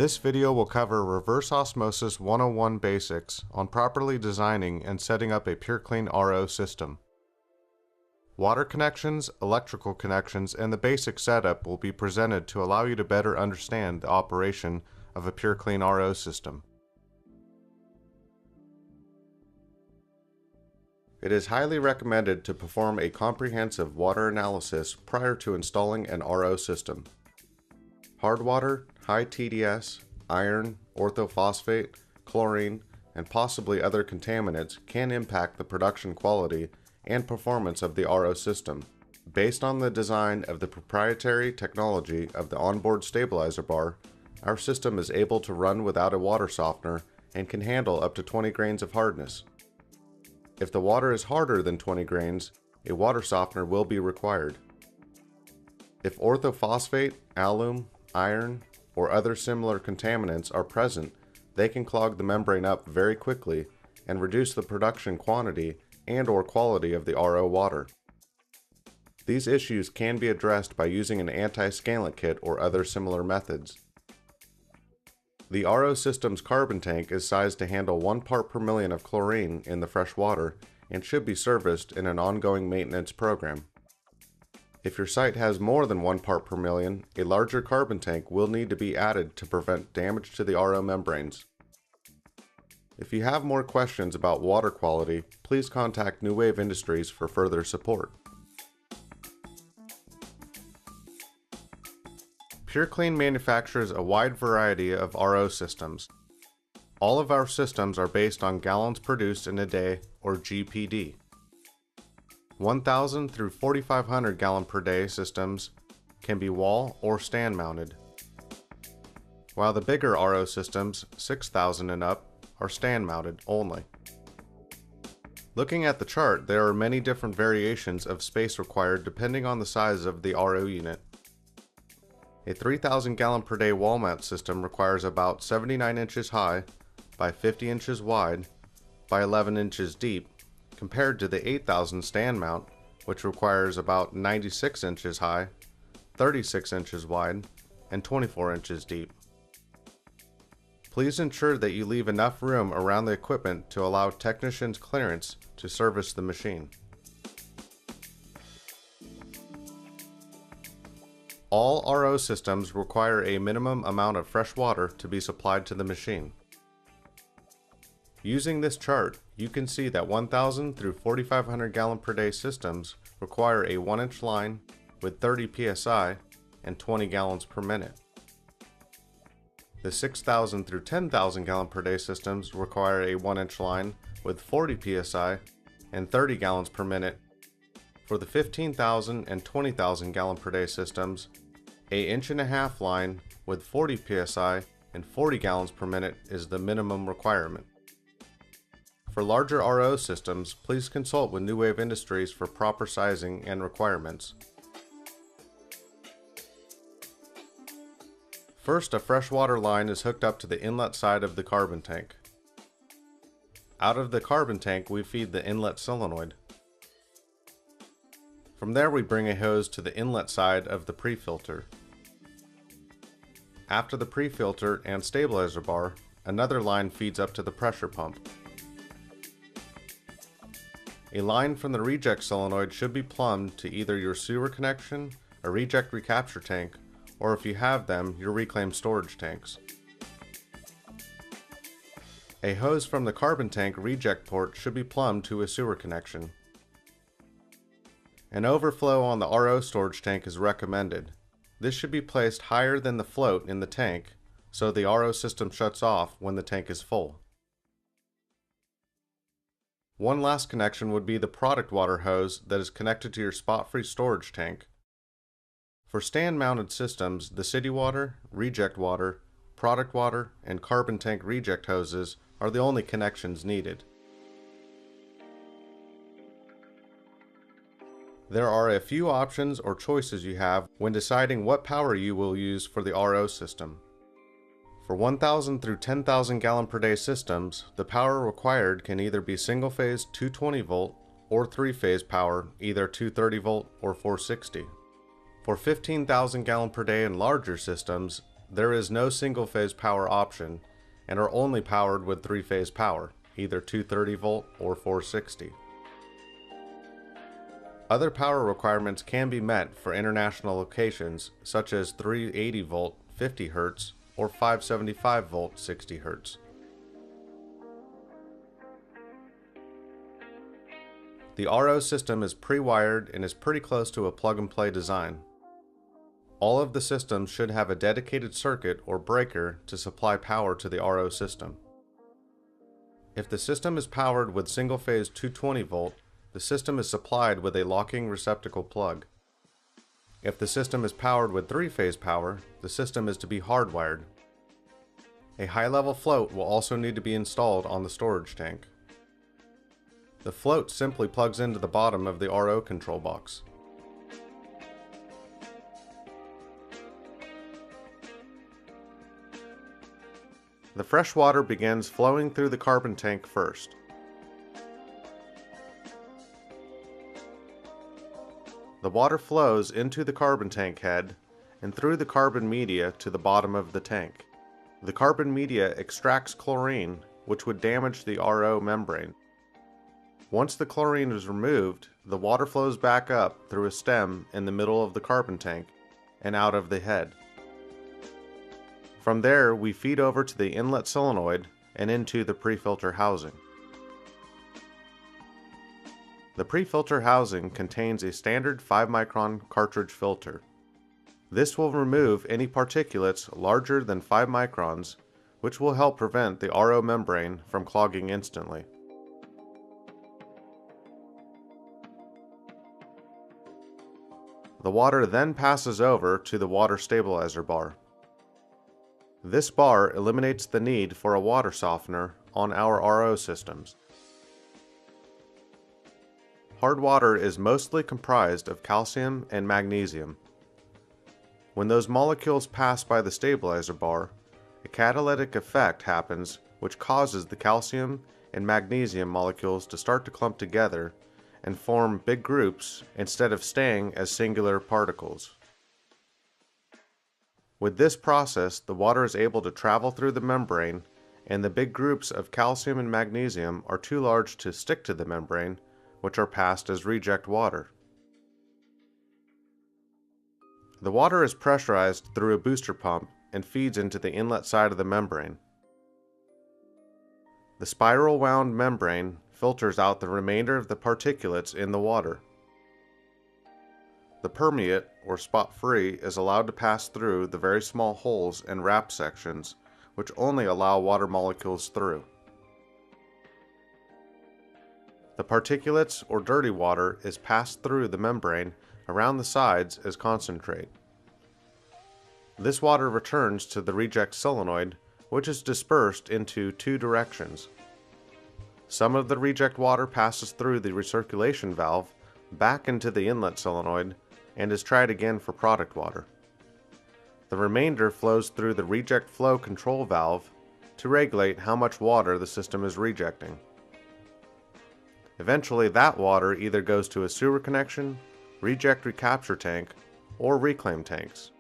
This video will cover Reverse Osmosis 101 basics on properly designing and setting up a PurClean RO system. Water connections, electrical connections, and the basic setup will be presented to allow you to better understand the operation of a PurClean RO system. It is highly recommended to perform a comprehensive water analysis prior to installing an RO system. Hard water, high TDS, iron, orthophosphate, chlorine, and possibly other contaminants can impact the production quality and performance of the RO system. Based on the design of the proprietary technology of the onboard stabilizer bar, our system is able to run without a water softener and can handle up to 20 grains of hardness. If the water is harder than 20 grains, a water softener will be required. If orthophosphate, alum, iron, or other similar contaminants are present, they can clog the membrane up very quickly and reduce the production quantity and/or quality of the RO water. These issues can be addressed by using an anti-scalant kit or other similar methods. The RO system's carbon tank is sized to handle 1 part per million of chlorine in the fresh water and should be serviced in an ongoing maintenance program. If your site has more than 1 part per million, a larger carbon tank will need to be added to prevent damage to the RO membranes. If you have more questions about water quality, please contact New Wave Industries for further support. PurClean manufactures a wide variety of RO systems. All of our systems are based on gallons produced in a day, or GPD. 1,000 through 4,500 gallon per day systems can be wall or stand mounted, while the bigger RO systems, 6,000 and up, are stand mounted only. Looking at the chart, there are many different variations of space required depending on the size of the RO unit. A 3,000 gallon per day wall mount system requires about 79 inches high by 50 inches wide by 11 inches deep, compared to the 8,000 stand mount, which requires about 96 inches high, 36 inches wide, and 24 inches deep. Please ensure that you leave enough room around the equipment to allow technicians clearance to service the machine. All RO systems require a minimum amount of fresh water to be supplied to the machine. Using this chart, you can see that 1,000 through 4,500 gallon per day systems require a 1-inch line with 30 psi and 20 gallons per minute. The 6,000 through 10,000 gallon per day systems require a 1-inch line with 40 psi and 30 gallons per minute. For the 15,000 and 20,000 gallon per day systems, a 1.5-inch line with 40 psi and 40 gallons per minute is the minimum requirement. For larger RO systems, please consult with New Wave Industries for proper sizing and requirements. First, a freshwater line is hooked up to the inlet side of the carbon tank. Out of the carbon tank, we feed the inlet solenoid. From there, we bring a hose to the inlet side of the pre-filter. After the pre-filter and stabilizer bar, another line feeds up to the pressure pump. A line from the reject solenoid should be plumbed to either your sewer connection, a reject recapture tank, or if you have them, your reclaimed storage tanks. A hose from the carbon tank reject port should be plumbed to a sewer connection. An overflow on the RO storage tank is recommended. This should be placed higher than the float in the tank, so the RO system shuts off when the tank is full. One last connection would be the product water hose that is connected to your spot-free storage tank. For stand-mounted systems, the city water, reject water, product water, and carbon tank reject hoses are the only connections needed. There are a few options or choices you have when deciding what power you will use for the RO system. For 1,000 through 10,000 gallon per day systems, the power required can either be single-phase 220 volt or 3-phase power, either 230 volt or 460. For 15,000 gallon per day and larger systems, There is no single-phase power option and are only powered with three-phase power, either 230 volt or 460. Other power requirements can be met for international locations such as 380 volt 50 Hz or 575 volt 60 Hz. The RO system is pre-wired and is pretty close to a plug-and-play design. All of the systems should have a dedicated circuit or breaker to supply power to the RO system. If the system is powered with single-phase 220 volt, the system is supplied with a locking receptacle plug. If the system is powered with three-phase power, the system is to be hardwired. A high-level float will also need to be installed on the storage tank. The float simply plugs into the bottom of the RO control box. The fresh water begins flowing through the carbon tank first. The water flows into the carbon tank head and through the carbon media to the bottom of the tank. The carbon media extracts chlorine, which would damage the RO membrane. Once the chlorine is removed, the water flows back up through a stem in the middle of the carbon tank and out of the head. From there, we feed over to the inlet solenoid and into the pre-filter housing. The pre-filter housing contains a standard 5-micron cartridge filter. This will remove any particulates larger than 5 microns, which will help prevent the RO membrane from clogging instantly. The water then passes over to the water stabilizer bar. This bar eliminates the need for a water softener on our RO systems. Hard water is mostly comprised of calcium and magnesium. When those molecules pass by the stabilizer bar, a catalytic effect happens which causes the calcium and magnesium molecules to start to clump together and form big groups instead of staying as singular particles. With this process, the water is able to travel through the membrane, and the big groups of calcium and magnesium are too large to stick to the membrane, which are passed as reject water. The water is pressurized through a booster pump and feeds into the inlet side of the membrane. The spiral wound membrane filters out the remainder of the particulates in the water. The permeate, or spot-free, is allowed to pass through the very small holes and wrap sections, which only allow water molecules through. The particulates, or dirty water, is passed through the membrane around the sides as concentrate. This water returns to the reject solenoid, which is dispersed into two directions. Some of the reject water passes through the recirculation valve back into the inlet solenoid and is tried again for product water. The remainder flows through the reject flow control valve to regulate how much water the system is rejecting. Eventually, that water either goes to a sewer connection, reject recapture tank, or reclaim tanks.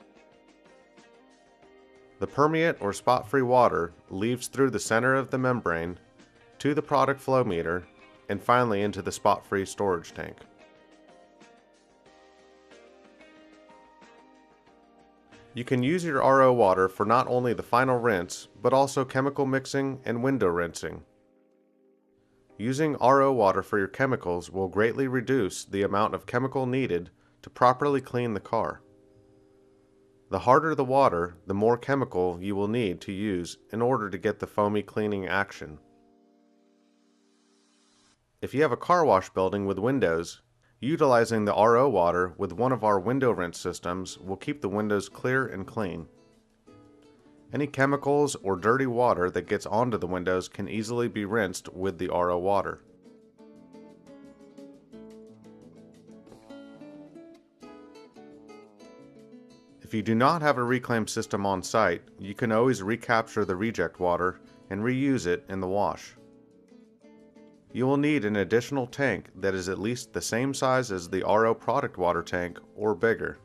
The permeate or spot-free water leaves through the center of the membrane to the product flow meter and finally into the spot-free storage tank. You can use your RO water for not only the final rinse, but also chemical mixing and window rinsing. Using RO water for your chemicals will greatly reduce the amount of chemical needed to properly clean the car. The harder the water, the more chemical you will need to use in order to get the foamy cleaning action. If you have a car wash building with windows, utilizing the RO water with one of our window rinse systems will keep the windows clear and clean. Any chemicals or dirty water that gets onto the windows can easily be rinsed with the RO water. If you do not have a reclaim system on site, you can always recapture the reject water and reuse it in the wash. You will need an additional tank that is at least the same size as the RO product water tank or bigger.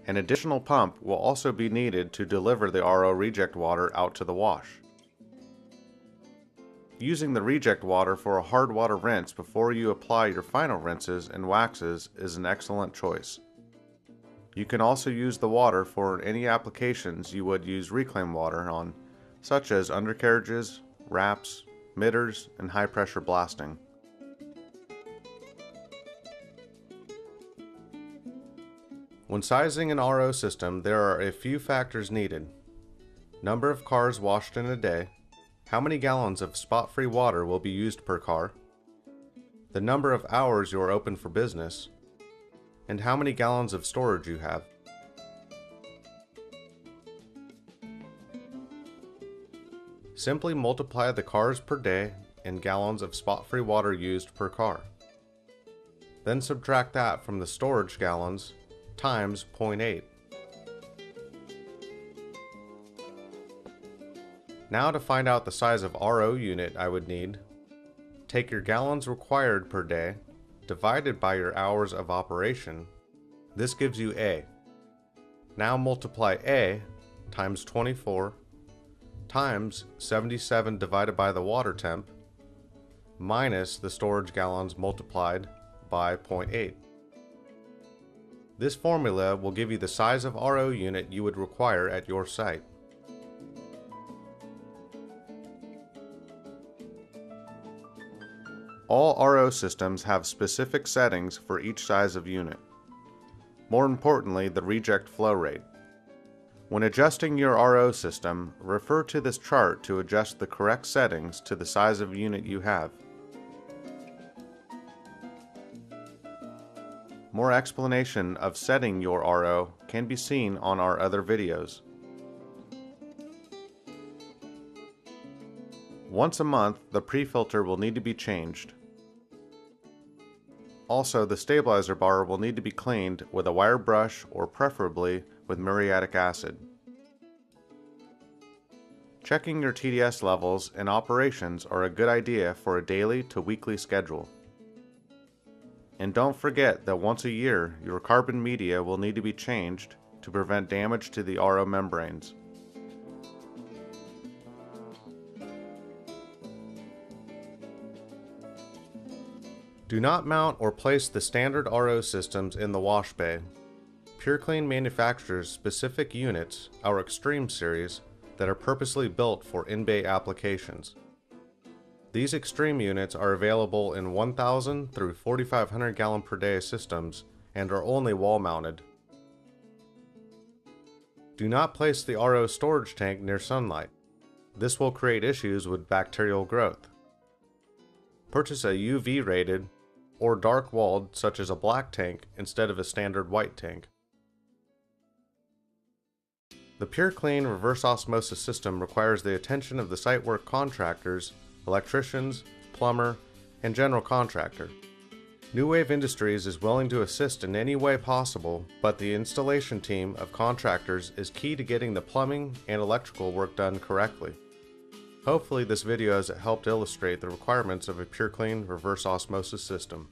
An additional pump will also be needed to deliver the RO reject water out to the wash. Using the reject water for a hard water rinse before you apply your final rinses and waxes is an excellent choice. You can also use the water for any applications you would use reclaim water on, such as undercarriages, wraps, mitters, and high pressure blasting. When sizing an RO system, there are a few factors needed. Number of cars washed in a day, how many gallons of spot-free water will be used per car, the number of hours you are open for business, and how many gallons of storage you have. Simply multiply the cars per day and gallons of spot-free water used per car. Then subtract that from the storage gallons times 0.8. Now to find out the size of RO unit I would need, take your gallons required per day divided by your hours of operation. This gives you A. Now multiply A times 24 times 77 divided by the water temp minus the storage gallons multiplied by 0.8. This formula will give you the size of RO unit you would require at your site. All RO systems have specific settings for each size of unit. More importantly, the reject flow rate. When adjusting your RO system, refer to this chart to adjust the correct settings to the size of unit you have. More explanation of setting your RO can be seen on our other videos. Once a month, the pre-filter will need to be changed. Also, the stabilizer bar will need to be cleaned with a wire brush or preferably with muriatic acid. Checking your TDS levels and operations are a good idea for a daily to weekly schedule. And don't forget that once a year, your carbon media will need to be changed to prevent damage to the RO membranes. Do not mount or place the standard RO systems in the wash bay. PurClean manufactures specific units, our Extreme series, that are purposely built for in-bay applications. These Extreme units are available in 1,000 through 4,500 gallon per day systems and are only wall mounted. Do not place the RO storage tank near sunlight. This will create issues with bacterial growth. Purchase a UV rated or dark walled such as a black tank instead of a standard white tank. The PurClean reverse osmosis system requires the attention of the site work contractors, electricians, plumber, and general contractor. New Wave Industries is willing to assist in any way possible, but the installation team of contractors is key to getting the plumbing and electrical work done correctly. Hopefully this video has helped illustrate the requirements of a PurClean reverse osmosis system.